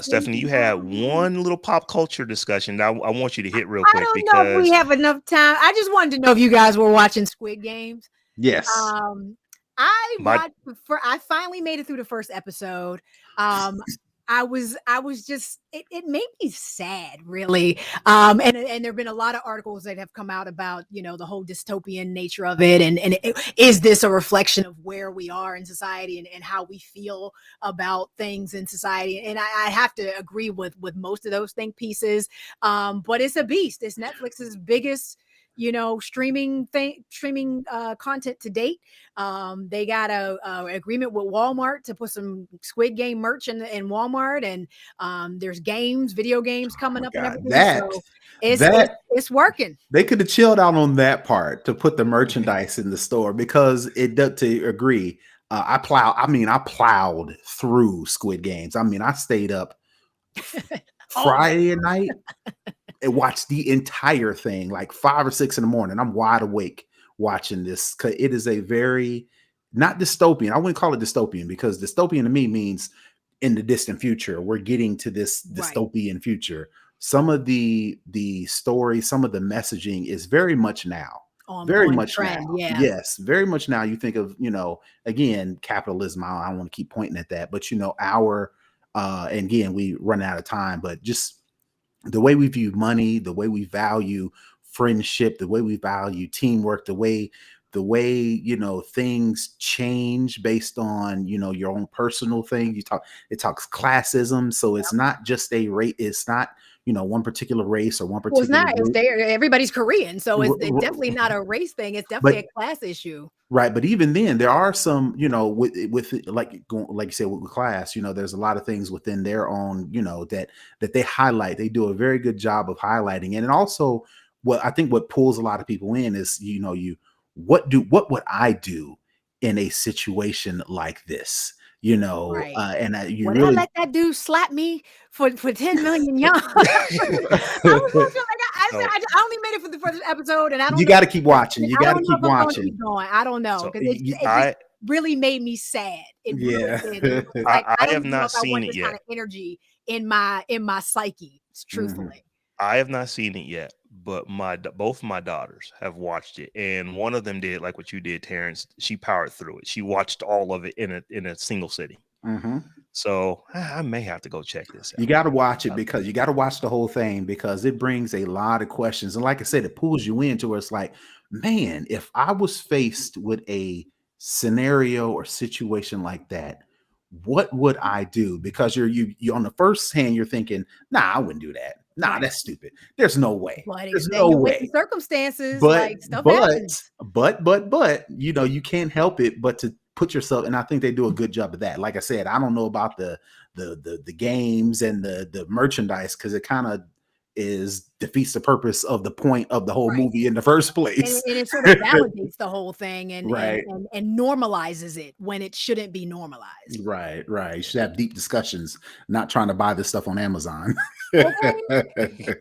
Stephanie, you had one little pop culture discussion that I want you to hit real I quick don't know if we because have enough time. I just wanted to know if you guys were watching Squid Games. Yes. Um, I my watched I finally made it through the first episode. Um, I was just it made me sad, really. And there've been a lot of articles that have come out about, the whole dystopian nature of it, and is this a reflection of where we are in society, and how we feel about things in society? And I have to agree with most of those think pieces. But it's a beast. It's Netflix's biggest streaming content to date. They got a agreement with Walmart to put some Squid Game merch in Walmart, and there's video games coming up and God, everything. that So it's that it's working. they could have chilled out on that part to put the merchandise in the store, because it does, to agree. I plowed through Squid Games. I stayed up Friday night and watched the entire thing, like 5 or 6 in the morning. I'm wide awake watching this, because it is a very, not dystopian. I wouldn't call it dystopian, because dystopian to me means in the distant future. We're getting to this dystopian future. Some of the story, some of the messaging is very much now. Very much trend, now. yeah. Yes, very much now. You think of, again, capitalism. I don't want to keep pointing at that, but our and again, we run out of time, but just the way we view money, the way we value friendship, the way we value teamwork, the way things change based on your own personal thing. It talks classism, so it's not just a rate. It's not one particular race or one particular. Well, it's not. Everybody's Korean, so it's definitely not a race thing. It's definitely a class issue. Right, but even then, there are some, with like you said, with class, there's a lot of things within their own, that they highlight. They do a very good job of highlighting, and also what pulls a lot of people in is, what would I do in a situation like this? Right. You Would really I let that dude slap me for 10 million young? I only made it for the first episode, and I don't. You got to keep watching. You got to keep watching. Keep going. I don't know, because it just really made me sad. It really did. I have not seen it yet. Kind of energy in my psyche, truthfully. I have not seen it yet, but both my daughters have watched it, and one of them did like what you did, Terrance. She powered through it. She watched all of it in a single sitting. Mm-hmm. So I may have to go check this out. You got to watch it, because you got to watch the whole thing, because it brings a lot of questions, and like I said, it pulls you into where it's like, man, if I was faced with a scenario or situation like that, what would I do? Because you on the first hand, you're thinking, nah, I wouldn't do that. Nah, that's stupid. There's no way. There's no way. Circumstances, but stuff happens. But you can't help it but to put yourself, and I think they do a good job of that. Like I said, I don't know about the games and the merchandise, because it kind of defeats the purpose of the point of the whole movie in the first place. And it sort of validates the whole thing and normalizes it when it shouldn't be normalized. Right. You should have deep discussions, not trying to buy this stuff on Amazon. Okay.